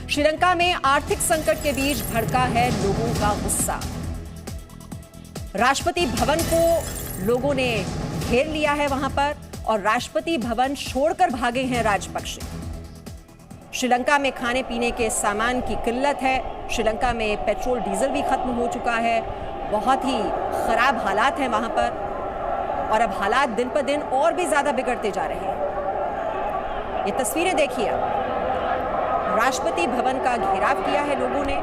श्रीलंका में आर्थिक संकट के बीच भड़का है लोगों का गुस्सा। राष्ट्रपति भवन को लोगों ने घेर लिया है वहां पर और राष्ट्रपति भवन छोड़कर भागे हैं राजपक्षे। श्रीलंका में खाने पीने के सामान की किल्लत है। श्रीलंका में पेट्रोल डीजल भी खत्म हो चुका है। बहुत ही खराब हालात हैं वहां पर और अब हालात दिन पर दिन और भी ज्यादा बिगड़ते जा रहे हैं। ये तस्वीरें देखिए, राष्ट्रपति भवन का घेराव किया है लोगों ने।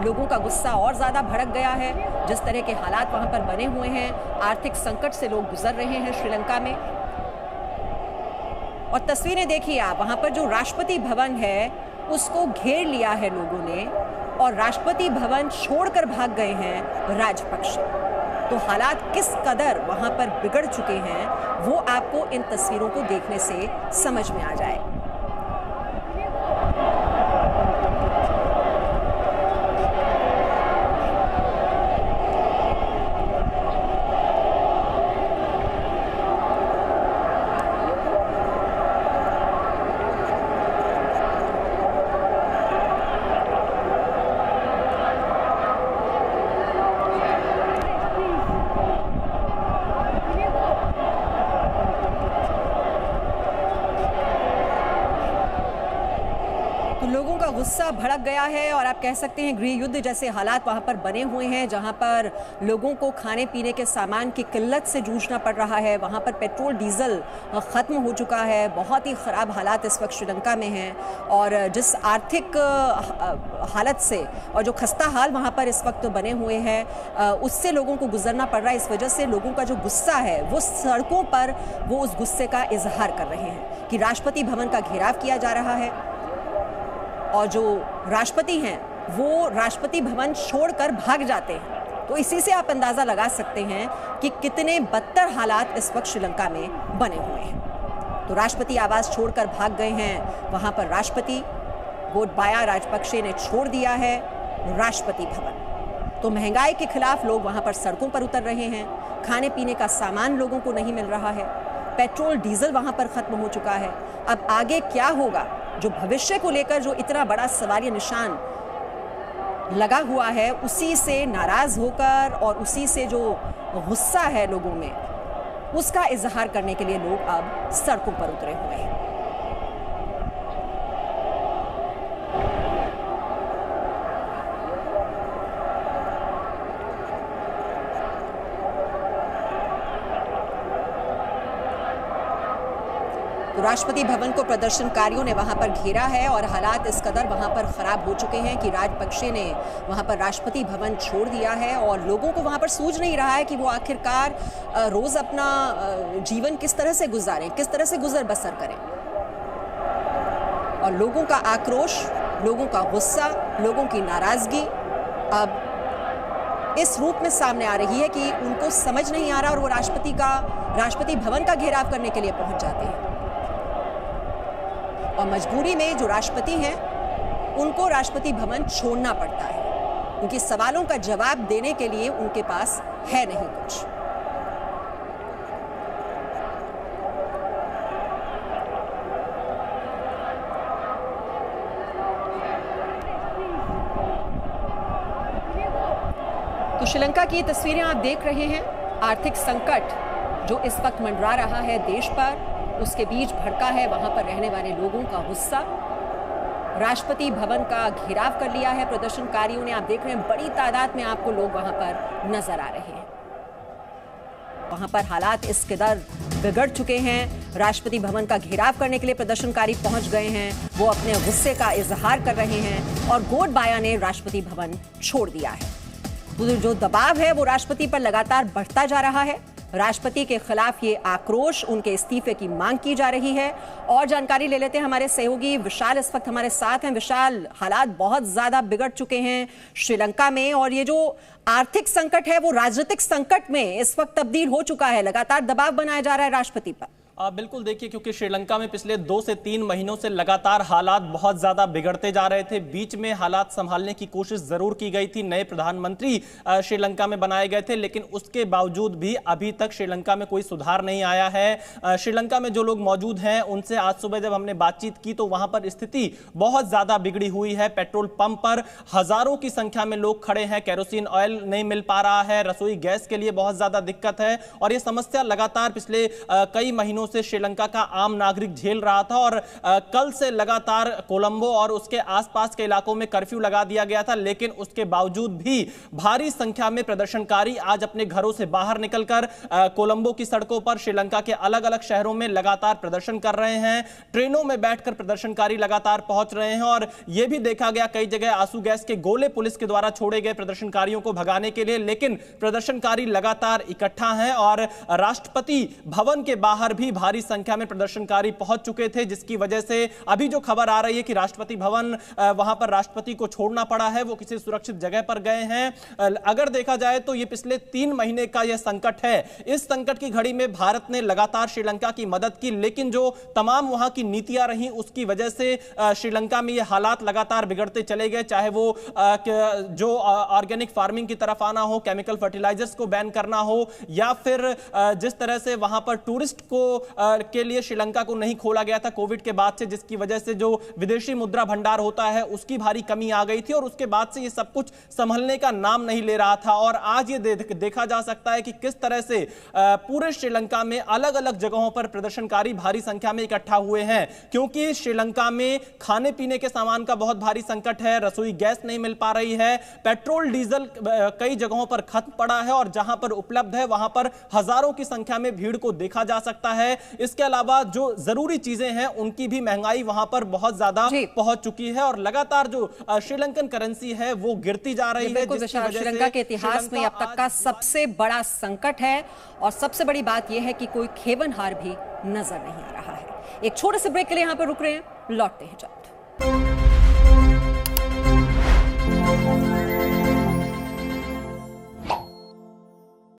लोगों का गुस्सा और ज्यादा भड़क गया है। जिस तरह के हालात वहां पर बने हुए हैं, आर्थिक संकट से लोग गुजर रहे हैं श्रीलंका में। और तस्वीरें देखिए आप, वहां पर जो राष्ट्रपति भवन है उसको घेर लिया है लोगों ने और राष्ट्रपति भवन छोड़कर भाग गए हैं राजपक्षे। तो हालात किस कदर वहां पर बिगड़ चुके हैं वो आपको इन तस्वीरों को देखने से समझ में आ जाए। तो लोगों का गुस्सा भड़क गया है और आप कह सकते हैं गृह युद्ध जैसे हालात वहां पर बने हुए हैं, जहां पर लोगों को खाने पीने के सामान की किल्लत से जूझना पड़ रहा है। वहां पर पेट्रोल डीजल खत्म हो चुका है। बहुत ही खराब हालात इस वक्त श्रीलंका में हैं और जिस आर्थिक हालत से और जो खस्ता हाल वहां पर इस वक्त बने हुए हैं उससे लोगों को गुजरना पड़ रहा है। इस वजह से लोगों का जो गुस्सा है वो सड़कों पर वो उस गुस्से का इजहार कर रहे हैं कि राष्ट्रपति भवन का घेराव किया जा रहा है और जो राष्ट्रपति हैं वो राष्ट्रपति भवन छोड़कर भाग जाते हैं। तो इसी से आप अंदाजा लगा सकते हैं कि कितने बदतर हालात इस वक्त श्रीलंका में बने हुए हैं। तो राष्ट्रपति आवास छोड़कर भाग गए हैं। वहां पर राष्ट्रपति गोटबाया राजपक्षे ने छोड़ दिया है राष्ट्रपति भवन। तो महंगाई के खिलाफ लोग वहां पर सड़कों पर उतर रहे हैं। खाने पीने का सामान लोगों को नहीं मिल रहा है। पेट्रोल डीजल वहां पर खत्म हो चुका है। अब आगे क्या होगा, जो भविष्य को लेकर जो इतना बड़ा सवालिया निशान लगा हुआ है, उसी से नाराज होकर और उसी से जो गुस्सा है लोगों में उसका इजहार करने के लिए लोग अब सड़कों पर उतरे हुए हैं। तो राष्ट्रपति भवन को प्रदर्शनकारियों ने वहां पर घेरा है और हालात इस कदर वहां पर खराब हो चुके हैं कि राजपक्षे ने वहां पर राष्ट्रपति भवन छोड़ दिया है और लोगों को वहां पर सूझ नहीं रहा है कि वो आखिरकार रोज अपना जीवन किस तरह से गुजारें, किस तरह से गुजर बसर करें। और लोगों का आक्रोश, लोगों का गुस्सा, लोगों की नाराजगी अब इस रूप में सामने आ रही है कि उनको समझ नहीं आ रहा और वो राष्ट्रपति भवन का घेराव करने के लिए पहुंच जाते हैं। और मजबूरी में जो राष्ट्रपति हैं उनको राष्ट्रपति भवन छोड़ना पड़ता है क्योंकि सवालों का जवाब देने के लिए उनके पास है नहीं कुछ। तो श्रीलंका की ये तस्वीरें आप देख रहे हैं। आर्थिक संकट जो इस वक्त मंडरा रहा है देश पर, उसके बीच भड़का है वहां पर रहने वाले लोगों का गुस्सा। राष्ट्रपति भवन का घेराव कर लिया है प्रदर्शनकारियों ने। आप देख रहे हैं बड़ी तादाद में आपको लोग वहां पर नजर आ रहे हैं। वहां पर हालात इस कदर बिगड़ चुके हैं। राष्ट्रपति भवन का घेराव करने के लिए प्रदर्शनकारी पहुंच गए हैं। वो अपने गुस्से का इजहार कर रहे हैं और गोटबाया ने राष्ट्रपति भवन छोड़ दिया है। तो जो दबाव है वो राष्ट्रपति पर लगातार बढ़ता जा रहा है। राष्ट्रपति के खिलाफ ये आक्रोश, उनके इस्तीफे की मांग की जा रही है। और जानकारी ले लेते हैं, हमारे सहयोगी विशाल इस वक्त हमारे साथ हैं। विशाल, हालात बहुत ज्यादा बिगड़ चुके हैं श्रीलंका में और ये जो आर्थिक संकट है वो राजनीतिक संकट में इस वक्त तब्दील हो चुका है। लगातार दबाव बनाया जा रहा है राष्ट्रपति पर। बिल्कुल देखिए, क्योंकि श्रीलंका में पिछले 2 से 3 महीनों से लगातार हालात बहुत ज्यादा बिगड़ते जा रहे थे। बीच में हालात संभालने की कोशिश जरूर की गई थी, नए प्रधानमंत्री श्रीलंका में बनाए गए थे, लेकिन उसके बावजूद भी अभी तक श्रीलंका में कोई सुधार नहीं आया है। श्रीलंका में जो लोग मौजूद हैं उनसे आज सुबह जब हमने बातचीत की तो वहां पर स्थिति बहुत ज्यादा बिगड़ी हुई है। पेट्रोल पंप पर हजारों की संख्या में लोग खड़े हैं, केरोसिन ऑयल नहीं मिल पा रहा है, रसोई गैस के लिए बहुत ज्यादा दिक्कत है और यह समस्या लगातार पिछले कई महीनों से श्रीलंका का आम नागरिक झेल रहा था। और कल से लगातार कोलंबो और उसके आसपास के इलाकों में कर्फ्यू लगा दिया गया था, लेकिन उसके बावजूद भी भारी संख्या में प्रदर्शनकारी आज अपने घरों से बाहर निकलकर कोलंबो की सड़कों पर श्रीलंका के अलग अलग शहरों में लगातार प्रदर्शन कर रहे हैं। ट्रेनों में बैठकर प्रदर्शनकारी लगातार पहुंच रहे हैं और यह भी देखा गया कई जगह आंसू गैस के गोले पुलिस के द्वारा छोड़े गए प्रदर्शनकारियों को भगाने के लिए, लेकिन प्रदर्शनकारी लगातार इकट्ठा हैं और राष्ट्रपति भवन के बाहर भी भारी संख्या में प्रदर्शनकारी पहुंच चुके थे, जिसकी वजह से अभी जो खबर आ रही है कि राष्ट्रपति भवन वहां पर राष्ट्रपति को छोड़ना पड़ा है, वो किसी सुरक्षित जगह पर गए हैं। अगर देखा जाए तो ये पिछले 3 महीने का यह संकट है। इस संकट की घड़ी में भारत ने लगातार श्रीलंका की मदद की, लेकिन जो तमाम वहां की नीतियां रही उसकी वजह से श्रीलंका में ये हालात लगातार बिगड़ते चले गए, चाहे वो जो ऑर्गेनिक फार्मिंग की तरफ आना हो, केमिकल फर्टिलाइजर्स को बैन करना हो, या फिर जिस तरह से वहां पर टूरिस्ट को के लिए श्रीलंका को नहीं खोला गया था कोविड के बाद से, जिसकी वजह से जो विदेशी मुद्रा भंडार होता है उसकी भारी कमी आ गई थी और उसके बाद से ये सब कुछ संभलने का नाम नहीं ले रहा था। और आज ये देखा जा सकता है कि किस तरह से पूरे श्रीलंका में अलग अलग जगहों पर प्रदर्शनकारी भारी संख्या में इकट्ठा हुए हैं, क्योंकि श्रीलंका में खाने पीने के सामान का बहुत भारी संकट है, रसोई गैस नहीं मिल पा रही है, पेट्रोल डीजल कई जगहों पर खत्म पड़ा है और जहां पर उपलब्ध है वहां पर हजारों की संख्या में भीड़ को देखा जा सकता है। इसके अलावा जो जरूरी चीजें हैं उनकी भी महंगाई वहां पर बहुत ज्यादा पहुंच चुकी है और लगातार जो श्रीलंकन करेंसी है वो गिरती जा रही है, जिसकी वजह से श्रीलंका के इतिहास में अब तक का सबसे बड़ा संकट है। और सबसे बड़ी बात यह है कि कोई खेवनहार भी नजर नहीं आ रहा है। एक छोटे से ब्रेक के लिए यहां पर रुक रहे हैं, लौटते हैं जल्द।